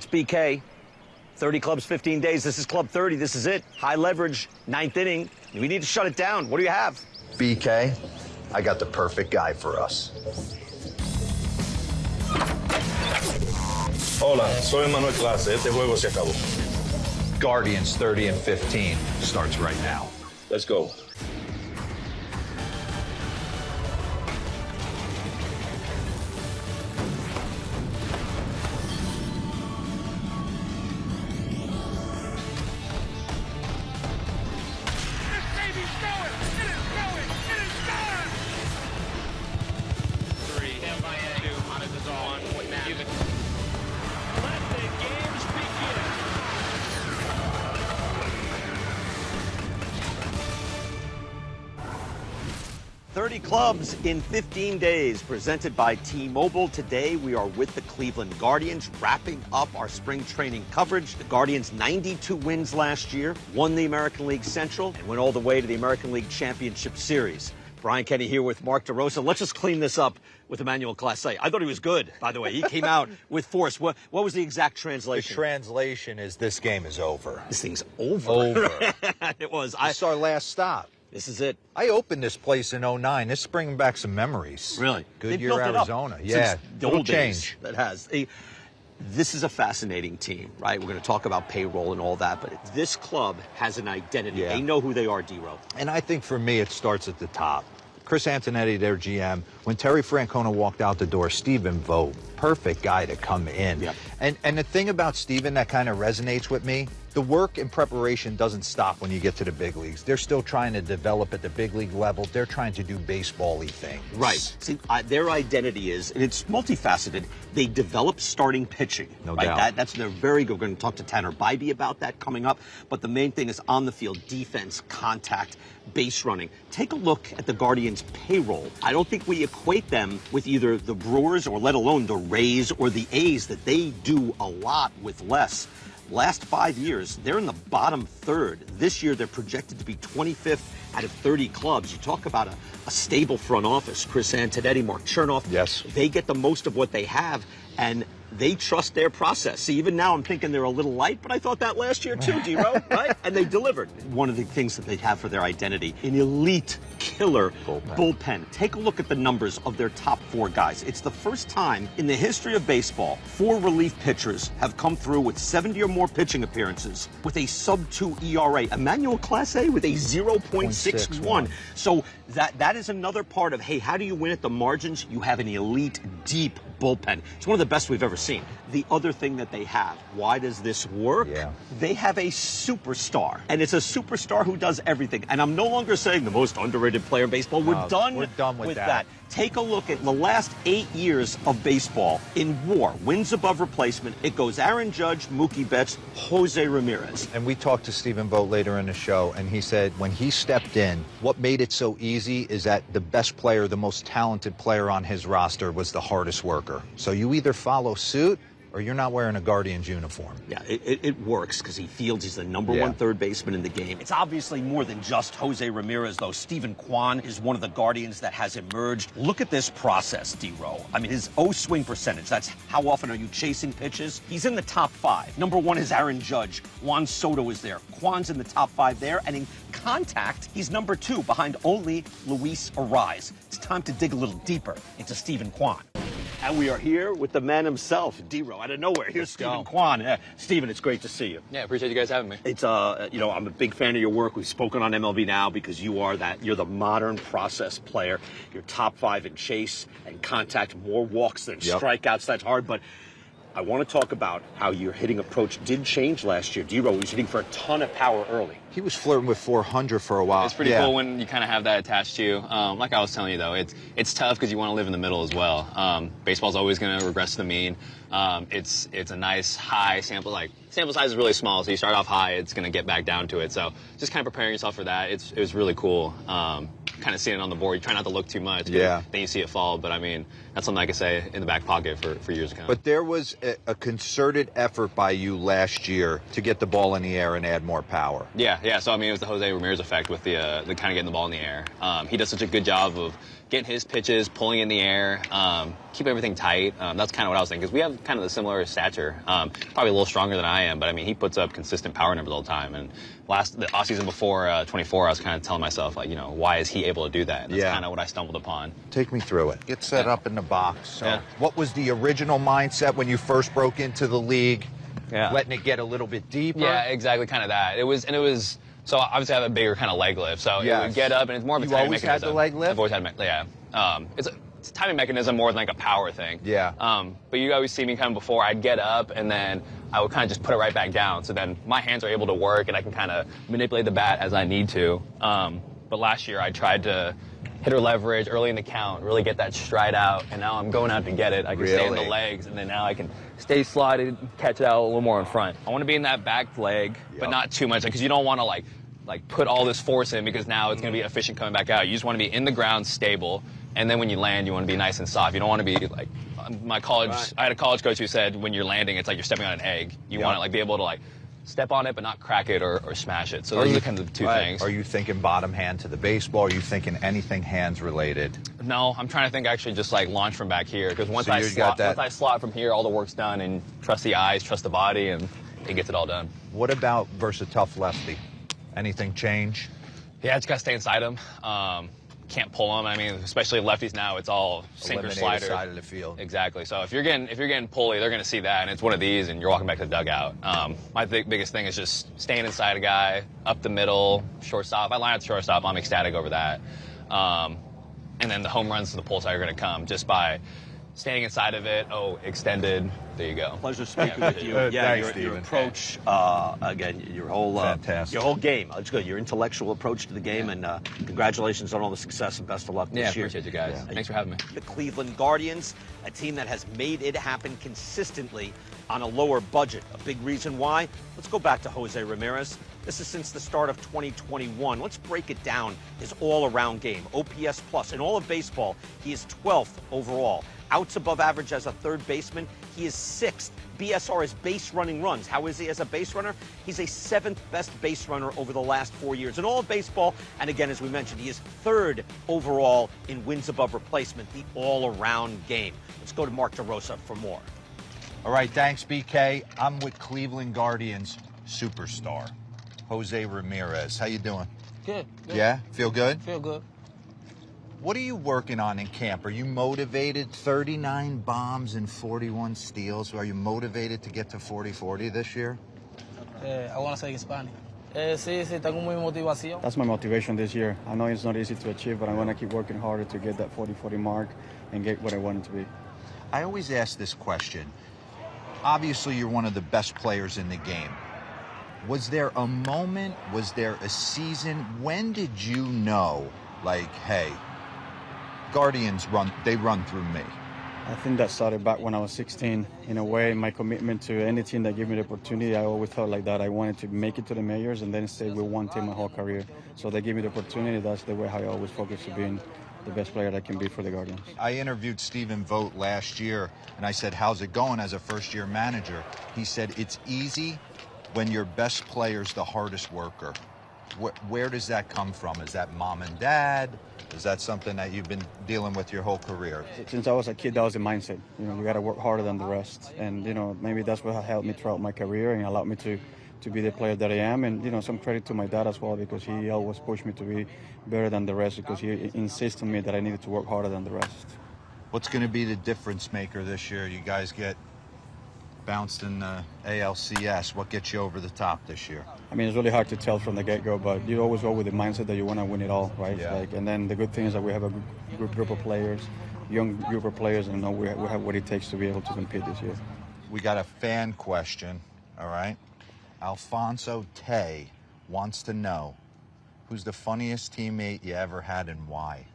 It's BK. 30 clubs, 15 days. This is Club 30. This is it. High leverage, 9th inning. We need to shut it down. What do you have? BK, I got the perfect guy for us. Hola, soy Emmanuel Clase. Este juego se acabó. Guardians 30 and 15 starts right now. Let's go. Clubs in 15 days, presented by T-Mobile. Today, we are with the Cleveland Guardians, wrapping up our spring training coverage. The Guardians, 92 wins last year, won the American League Central, and went all the way to the American League Championship Series. Brian Kenny here with Mark DeRosa. Let's just clean this up with Emmanuel Clase. I thought he was good, by the way. He came out with force. What was the exact translation? The translation is this game is over. This thing's over. Over. It was. This is our last stop. This is it. I opened this place in '09. This is bringing back some memories. Really? Goodyear, Arizona. Yeah, the old change. That has. This is a fascinating team, right? We're going to talk about payroll and all that, but this club has an identity. Yeah. They know who they are, D-Row. And I think for me, it starts at the top. Chris Antonetti, their GM. When Terry Francona walked out the door, Stephen Vogt, perfect guy to come in. Yep. And the thing about Stephen that kind of resonates with me, the work and preparation doesn't stop when you get to the big leagues. They're still trying to develop at the big league level. They're trying to do baseball-y things. Right. See, their identity is, and it's multifaceted, they develop starting pitching. No right? doubt. They're very good. We're going to talk to Tanner Bibee about that coming up. But the main thing is on the field, defense, contact, base running. Take a look at the Guardians' payroll. I don't think we equate them with either the Brewers or let alone the Rays or the A's, that they do a lot with less. Last 5 years, they're in the bottom third. This year, they're projected to be 25th out of 30 clubs. You talk about a stable front office. Chris Antonetti, Mark Chernoff. Yes. They get the most of what they have, and they trust their process. See, even now I'm thinking they're a little light, but I thought that last year too, D-Row, right? And they delivered. One of the things that they have for their identity, an elite killer bullpen. Take a look at the numbers of their top 4 guys. It's the first time in the history of baseball 4 relief pitchers have come through with 70 or more pitching appearances with a sub-2 ERA. Emmanuel Clase with a 0.61. So that is another part of, hey, how do you win at the margins? You have an elite, deep bullpen. It's one of the best we've ever seen. The other thing that they have, why does this work? Yeah. They have a superstar, and it's a superstar who does everything. And I'm no longer saying the most underrated player in baseball. We're done with that. Take a look at the last 8 years of baseball in WAR, wins above replacement. It goes Aaron Judge, Mookie Betts, Jose Ramirez. And we talked to Stephen Vogt later in the show, and he said when he stepped in, what made it so easy is that the best player, the most talented player on his roster was the hardest worker. So you either follow suit or you're not wearing a Guardians uniform. Yeah, it works because he fields. He's the number one third baseman in the game. It's obviously more than just Jose Ramirez, though. Stephen Kwan is one of the Guardians that has emerged. Look at this process, D-Row. I mean, his O-swing percentage, that's how often are you chasing pitches? He's in the top 5. Number 1 is Aaron Judge. Juan Soto is there. Kwan's in the top 5 there. And in contact, he's number 2 behind only Luis Ariz. It's time to dig a little deper into Stephen Kwan. And we are here with the man himself, D-Row, out of nowhere. Here's Stephen Kwan. Stephen, it's great to see you. Yeah, appreciate you guys having me. It's, I'm a big fan of your work. We've spoken on MLB Now because you're the modern process player. You're top 5 in chase and contact, more walks than strikeouts. That's hard, but I want to talk about how your hitting approach did change last year. D-Row was hitting for a ton of power early. He was flirting with 400 for a while. It's pretty cool when you kind of have that attached to you. Like I was telling you, though, it's tough because you want to live in the middle as well. Baseball's always going to regress to the mean. It's a nice high sample. Like, sample size is really small, so you start off high, it's going to get back down to it. So just kind of preparing yourself for that. It was really cool. Kind of seeing it on the board. You try not to look too much. Yeah. Then you see it fall. But, I mean, that's something I could say in the back pocket for years to come. But there was a concerted effort by you last year to get the ball in the air and add more power. Yeah. So I mean, it was the Jose Ramirez effect with the kind of getting the ball in the air. He does such a good job of getting his pitches, pulling in the air, keep everything tight. That's kind of what I was thinking, because we have kind of the similar stature. Probably a little stronger than I am, but I mean, he puts up consistent power numbers all the time. And the offseason before 24, I was kind of telling myself, like, why is he able to do that? And that's kind of what I stumbled upon. Take me through it. Get set up in the box. So Yeah. what was the original mindset when you first broke into the league? Yeah. Letting it get a little bit deeper? Yeah, exactly, kind of that. It was, so obviously I have a bigger kind of leg lift, so it would get up, and it's more of a You timing always mechanism. had the leg lift? I've always had, it's a timing mechanism more than like a power thing. Yeah. But you always see me kind of before, I'd get up, and then I would kind of just put it right back down, so then my hands are able to work, and I can kind of manipulate the bat as I need to. But last year I tried to hit her leverage early in the count, really get that stride out, and now I'm going out to get it. I can stay in the legs, and then now I can stay slotted, catch it out a little more in front. I want to be in that back leg, but not too much, because you don't want to like put all this force in, because now it's going to be efficient coming back out. You just want to be in the ground, stable, and then when you land, you want to be nice and soft. You don't want to be like I had a college coach who said when you're landing, it's like you're stepping on an egg. You want to like be able to like step on it, but not crack it or smash it. So those are kind of the two things. Are you thinking bottom hand to the baseball? Are you thinking anything hands related? No, I'm trying to think actually just like launch from back here, because once I slot from here, all the work's done, and trust the eyes, trust the body, and it gets it all done. What about versus a tough lefty? Anything change? Yeah, it's got to stay inside him. Can't pull them. I mean, especially lefties now, it's all sinker Eliminated slider. side of the field. Exactly. So if you're getting pulley, they're going to see that, and it's one of these, and you're walking back to the dugout. My biggest thing is just staying inside a guy, up the middle, shortstop. I line up the shortstop. I'm ecstatic over that. And then the home runs to the pull side are going to come just by standing inside of it. Oh, extended. There you go. Pleasure speaking with you. Thanks, Your Stephen. approach, again, your whole game. It's good. Your intellectual approach to the game, and congratulations on all the success and best of luck this year. Appreciate you guys. Thanks for having me. The Cleveland Guardians, a team that has made it happen consistently on a lower budget. A big reason why? Let's go back to Jose Ramirez. This is since the start of 2021. Let's break it down. His all-around game, OPS plus. In all of baseball, he is 12th overall. Outs above average as a third baseman, he is 6th. BSR is base running runs. How is he as a base runner? He's a 7th best base runner over the last 4 years. In all of baseball, and again, as we mentioned, he is 3rd overall in wins above replacement, the all-around game. Let's go to Mark DeRosa for more. All right, thanks, BK. I'm with Cleveland Guardians superstar, Jose Ramirez. How you doing? Good. Yeah? Feel good? Feel good. What are you working on in camp? Are you motivated? 39 bombs and 41 steals. Are you motivated to get to 40-40 this year? I want to say in Spanish. Sí, tengo muy motivación. That's my motivation this year. I know it's not easy to achieve, but I'm going to keep working harder to get that 40-40 mark and get what I want it to be. I always ask this question. Obviously, you're one of the best players in the game. Was there a moment, was there a season, when did you know, like, hey, Guardians run through me? I think that started back when I was 16. In a way, my commitment to any team that gave me the opportunity, I always felt like that. I wanted to make it to the majors and then stay with one team my whole career. So they gave me the opportunity. That's the way I always focus to being the best player I can be for the Guardians. I interviewed Stephen Vogt last year, and I said, how's it going as a first-year manager? He said, it's easy when your best player's the hardest worker. Where does that come from? Is that mom and dad? Is that something that you've been dealing with your whole career? Since I was a kid, that was the mindset. You know, you got to work harder than the rest. And, you know, maybe that's what helped me throughout my career and allowed me to be the player that I am. And, you know, some credit to my dad as well, because he always pushed me to be better than the rest, because he insisted on me that I needed to work harder than the rest. What's going to be the difference maker this year? You guys get bounced in the ALCS. What gets you over the top this year? I mean, it's really hard to tell from the get-go, but you always go with the mindset that you want to win it all, right? Yeah. And then the good thing is that we have a good group of players, young group of players, and we have what it takes to be able to compete this year. We got a fan question, all right? Alfonso Tay wants to know, who's the funniest teammate you ever had and why?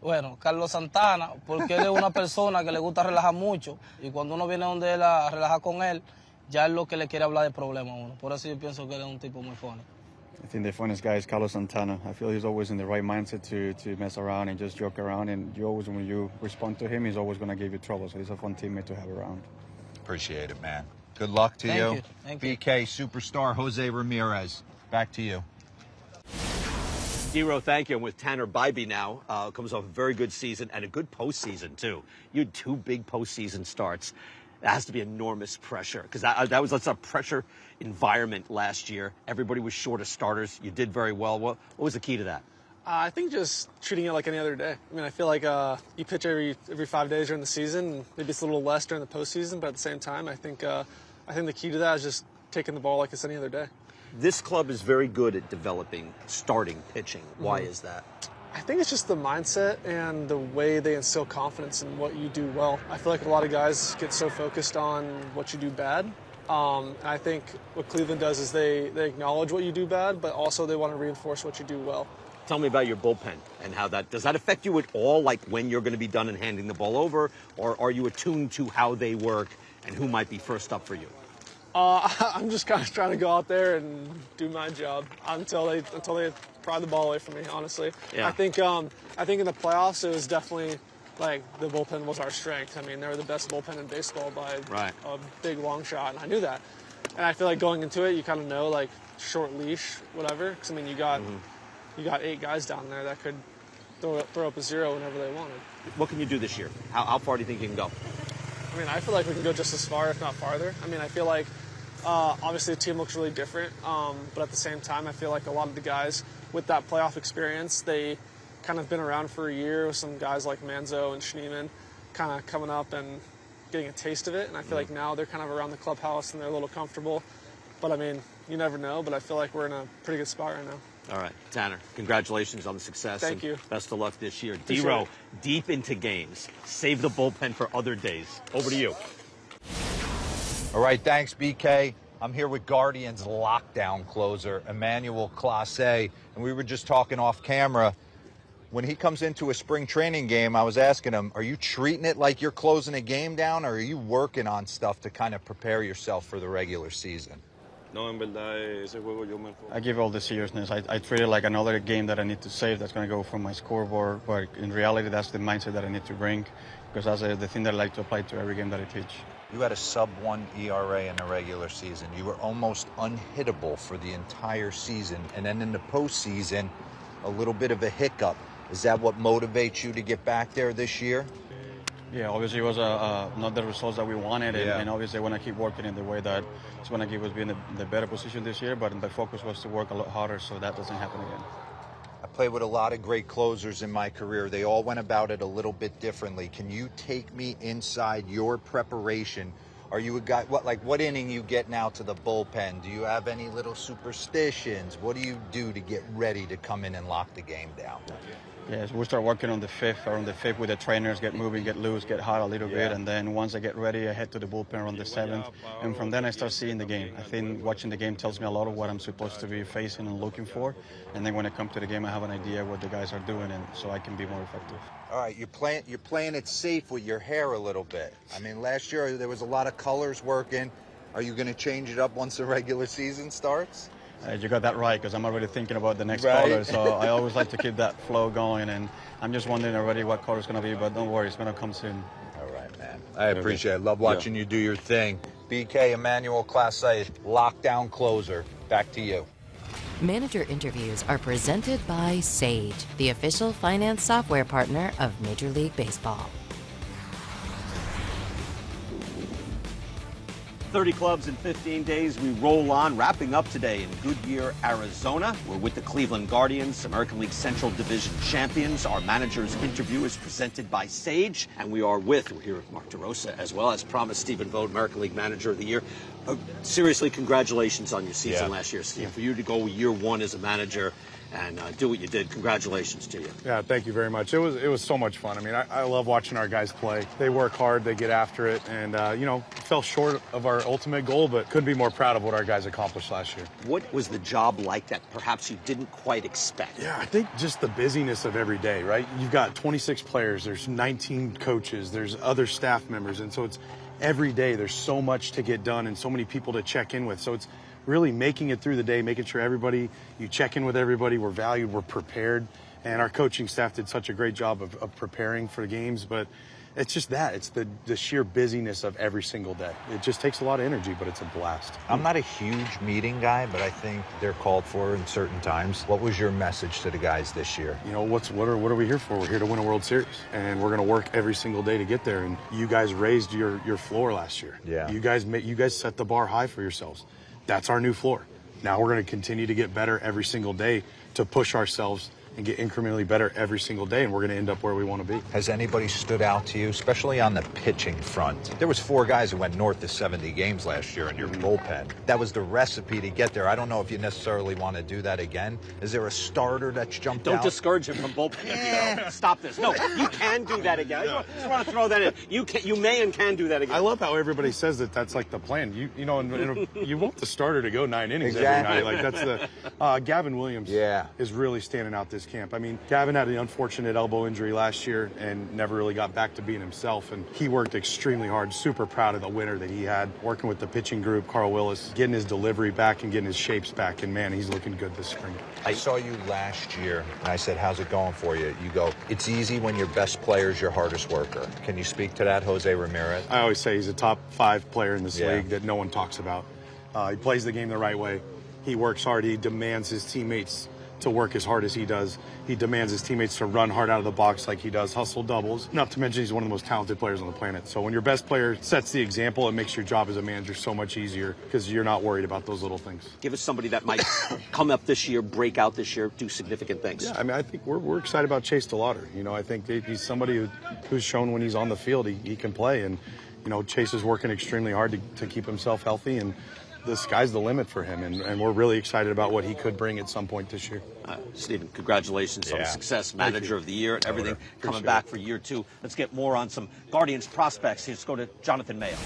Bueno, Carlos Santana, porque él es una persona que le gusta relajar mucho y cuando uno viene donde él a relajar con él, ya es lo que le quiere hablar de problemas a uno. Por eso yo pienso que él es un tipo muy funny. I think the funniest guy is Carlos Santana. I feel he's always in the right mindset to mess around and just joke around. And you always, when you respond to him, he's always going to give you trouble. So he's a fun teammate to have around. Appreciate it, man. Good luck to you. Thank you. BK superstar Jose Ramirez. Back to you. Hero, thank you. And with Tanner Bibee now, comes off a very good season and a good postseason, too. You had 2 big postseason starts. That has to be enormous pressure because that was a pressure environment last year. Everybody was short of starters. You did very well. What was the key to that? I think just treating it like any other day. I mean, I feel like you pitch every 5 days during the season. Maybe it's a little less during the postseason, but at the same time, I think the key to that is just taking the ball like it's any other day. This club is very good at developing starting pitching. Why is that? I think it's just the mindset and the way they instill confidence in what you do well. I feel like a lot of guys get so focused on what you do bad. And I think what Cleveland does is they acknowledge what you do bad, but also they want to reinforce what you do well. Tell me about your bullpen and how does that affect you at all, like when you're going to be done and handing the ball over, or are you attuned to how they work and who might be first up for you? I'm just kind of trying to go out there and do my job until they pry the ball away from me, honestly. Yeah. I think in the playoffs, it was definitely like the bullpen was our strength. I mean, they were the best bullpen in baseball by a big long shot, and I knew that. And I feel like going into it, you kind of know, like, short leash, whatever. Because, I mean, you got 8 guys down there that could throw up a 0 whenever they wanted. What can you do this year? How far do you think you can go? I mean, I feel like we can go just as far, if not farther. I mean, I feel like obviously the team looks really different, but at the same time, I feel like a lot of the guys with that playoff experience, they kind of been around for a year with some guys like Manzo and Schneemann kind of coming up and getting a taste of it. And I feel like now they're kind of around the clubhouse and they're a little comfortable. But, I mean, you never know, but I feel like we're in a pretty good spot right now. All right, Tanner, congratulations on the success. Thank you. Best of luck this year. D-Row, deep into games. Save the bullpen for other days. Over to you. All right, thanks, BK. I'm here with Guardians lockdown closer, Emmanuel Clase, and we were just talking off camera. When he comes into a spring training game, I was asking him, are you treating it like you're closing a game down, or are you working on stuff to kind of prepare yourself for the regular season? No, en verdad, ese juego yo me enfoco. I give all the seriousness. I treat it like another game that I need to save that's going to go from my scoreboard. But in reality, that's the mindset that I need to bring, because that's the thing that I like to apply to every game that I teach. You had a sub-1 ERA in the regular season. You were almost unhittable for the entire season. And then in the postseason, a little bit of a hiccup. Is that what motivates you to get back there this year? Yeah, obviously it was not the results that we wanted, and obviously I want to keep working in the way that it's going to give us being in the better position this year, but the focus was to work a lot harder so that doesn't happen again. I played with a lot of great closers in my career. They all went about it a little bit differently. Can you take me inside your preparation? Are you a guy, what inning you get now to the bullpen? Do you have any little superstitions? What do you do to get ready to come in and lock the game down? Yes, we start working on the fifth with the trainers, get moving, get loose, get hot a little bit, and then once I get ready, I head to the bullpen on the 7th, and from then I start seeing the game. I think watching the game tells me a lot of what I'm supposed to be facing and looking for, and then when I come to the game, I have an idea what the guys are doing, and so I can be more effective. All right, you're playing it safe with your hair a little bit. I mean, last year there was a lot of colors working. Are you going to change it up once the regular season starts? You got that right, because I'm already thinking about the next color, so I always like to keep that flow going, and I'm just wondering already what color it's going to be, but don't worry, it's going to come soon. All right, man. I appreciate it. Love watching you do your thing. BK, Emmanuel Clase, lockdown closer. Back to you. Manager interviews are presented by Sage, the official finance software partner of Major League Baseball. 30 clubs in 15 days. We roll on, wrapping up today in Goodyear, Arizona. We're with the Cleveland Guardians, American League Central Division champions. Our manager's interview is presented by Sage, and we're here with Mark DeRosa as well. As promised, Stephen Vogt, American League Manager of the Year. Seriously, congratulations on your season last year, Steve. For you to go year 1 as a manager and do what you did, congratulations to you. Yeah, thank you very much. It was so much fun. I mean, I love watching our guys play. They work hard, they get after it, and fell short of our ultimate goal, but couldn't be more proud of what our guys accomplished last year. What was the job like that perhaps you didn't quite expect? Yeah, I think just the busyness of every day, right? You've got 26 players, there's 19 coaches, there's other staff members, and so every day there's so much to get done and so many people to check in with. So it's really making it through the day, making sure you check in with everybody, we're valued, we're prepared. And our coaching staff did such a great job of preparing for the games. But it's just that. It's the sheer busyness of every single day. It just takes a lot of energy, but it's a blast. I'm not a huge meeting guy, but I think they're called for in certain times. What was your message to the guys this year? You know, what are we here for? We're here to win a World Series, and we're going to work every single day to get there. And you guys raised your floor last year. Yeah. You guys set the bar high for yourselves. That's our new floor. Now we're going to continue to get better every single day to push ourselves and get incrementally better every single day, and we're going to end up where we want to be. Has anybody stood out to you, especially on the pitching front? There was 4 guys who went north of 70 games last year in your bullpen. That was the recipe to get there. I don't know if you necessarily want to do that again. Is there a starter that's jumped out? Don't discourage him from bullpen. Stop this. No, you can do that again. I just want to throw that in. You may and can do that again. I love how everybody says that that's like the plan. You know, and you want the starter to go 9 innings exactly. every night. Like that's the Gavin Williams is really standing out this camp. I mean, Gavin had an unfortunate elbow injury last year and never really got back to being himself. And he worked extremely hard. Super proud of the winter that he had, working with the pitching group, Carl Willis, getting his delivery back and getting his shapes back. And man, he's looking good this spring. I saw you last year, and I said, how's it going for you? You go, it's easy when your best player is your hardest worker. Can you speak to that, Jose Ramirez? I always say he's a top 5 player in this league that no one talks about. He plays the game the right way. He works hard. He demands his teammates to work as hard as he does. He demands his teammates to run hard out of the box like he does, hustle doubles. Not to mention he's one of the most talented players on the planet. So when your best player sets the example, it makes your job as a manager so much easier because you're not worried about those little things. Give us somebody that might come up this year, break out this year, do significant things. Yeah, I mean, I think we're excited about Chase DeLauder. You know, I think he's somebody who's shown when he's on the field he can play. And, you know, Chase is working extremely hard to keep himself healthy, and the sky's the limit for him, and we're really excited about what he could bring at some point this year. Stephen, congratulations on the success, Manager of the Year, and everything coming back for year 2. Let's get more on some Guardians prospects. Let's go to Jonathan Mayo.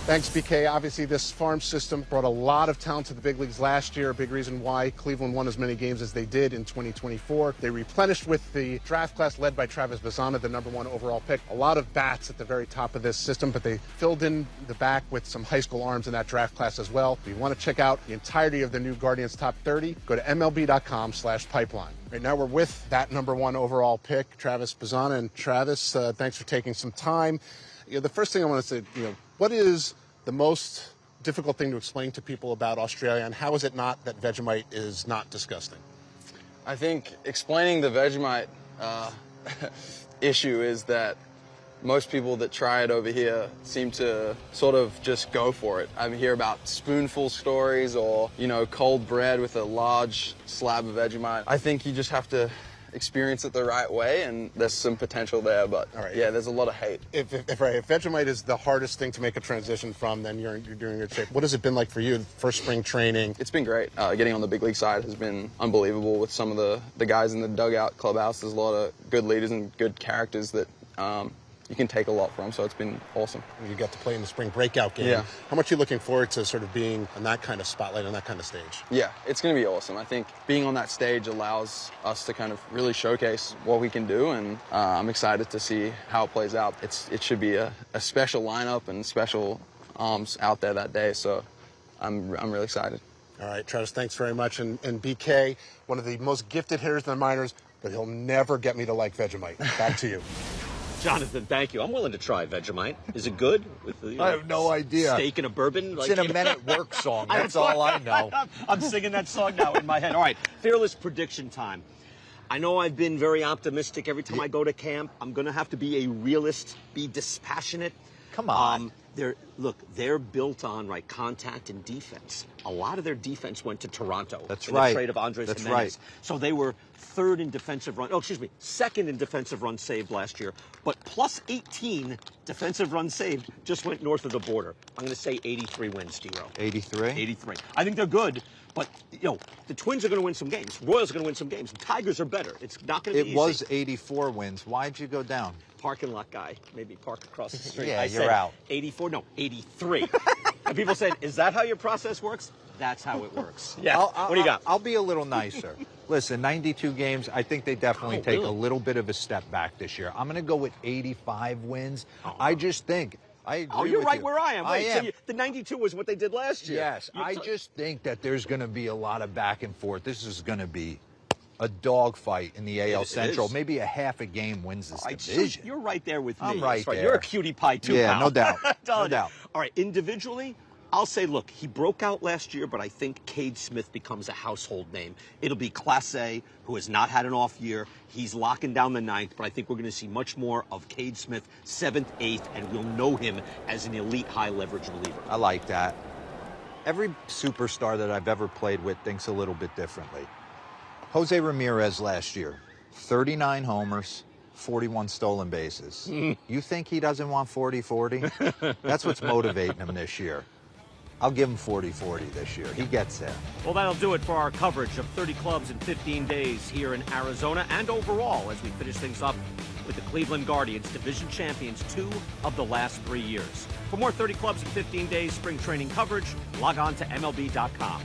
Thanks, BK. Obviously, this farm system brought a lot of talent to the big leagues last year. A big reason why Cleveland won as many games as they did in 2024. They replenished with the draft class led by Travis Bazzana, the #1 overall pick. A lot of bats at the very top of this system, but they filled in the back with some high school arms in that draft class as well. If you want to check out the entirety of the new Guardians Top 30, go to MLB.com/pipeline. Right now, we're with that #1 overall pick, Travis Bazzana. And Travis, thanks for taking some time. You know, the first thing I want to say, what is the most difficult thing to explain to people about Australia, and how is it not that Vegemite is not disgusting? I think explaining the Vegemite issue is that most people that try it over here seem to sort of just go for it. I hear about spoonful stories or, cold bread with a large slab of Vegemite. I think you just have to experience it the right way, and there's some potential there, but yeah, there's a lot of hate. If Vegemite is the hardest thing to make a transition from, then you're doing good shape. What has it been like for you, first spring training? It's been great. Getting on the big league side has been unbelievable with some of the guys in the dugout clubhouse. There's a lot of good leaders and good characters that you can take a lot from, so it's been awesome. You got to play in the spring breakout game. Yeah. How much are you looking forward to sort of being on that kind of spotlight, on that kind of stage? Yeah, it's going to be awesome. I think being on that stage allows us to kind of really showcase what we can do, and I'm excited to see how it plays out. It should be a special lineup and special arms out there that day, so I'm really excited. All right, Travis, thanks very much. And BK, one of the most gifted hitters in the minors, but he'll never get me to like Vegemite. Back to you. Jonathan, thank you. I'm willing to try Vegemite. Is it good? With I have no idea. Steak and a bourbon? It's in a Men at Work song. That's all I know. I'm singing that song now in my head. All right, fearless prediction time. I know I've been very optimistic every time I go to camp. I'm going to have to be a realist, be dispassionate. Come on. They're built on contact and defense. A lot of their defense went to Toronto. That's in right. The trade of Andres That's Jimenez. right. So they were second in defensive runs saved last year, but plus 18 defensive runs saved just went north of the border. I'm going to say 83 wins, D-Row. 83? 83. I think they're good, but the Twins are going to win some games. Royals are going to win some games. Tigers are better. It's not going to be easy. It was 84 wins. Why'd you go down? Parking lot guy, maybe park across the street. Yeah, you're said out. 84, no, 83. And people said, is that how your process works? That's how it works. Yeah, what do you got? I'll be a little nicer. Listen, 92 games, I think they definitely take a little bit of a step back this year. I'm going to go with 85 wins. I just think I agree Oh, you're with right you. where I am. Wait, am. so the 92 was what they did last year. Yes, I just think that there's going to be a lot of back and forth. This is going to be a dogfight in the AL Central. is. Maybe a half a game wins this All right, so division. you're right there with me. I'm right That's there. You're a cutie pie too, Yeah, pal. no doubt. No doubt. All right, individually, I'll say, look, he broke out last year, but I think Cade Smith becomes a household name. It'll be Clase, who has not had an off year. He's locking down the 9th, but I think we're going to see much more of Cade Smith 7th, 8th, and we'll know him as an elite high-leverage reliever. I like that. Every superstar that I've ever played with thinks a little bit differently. Jose Ramirez last year, 39 homers, 41 stolen bases. You think he doesn't want 40-40? That's what's motivating him this year. I'll give him 40-40 this year. He gets there. Well, that'll do it for our coverage of 30 clubs in 15 days here in Arizona and overall as we finish things up with the Cleveland Guardians, division champions 2 of the last 3 years. For more 30 clubs in 15 days spring training coverage, log on to MLB.com.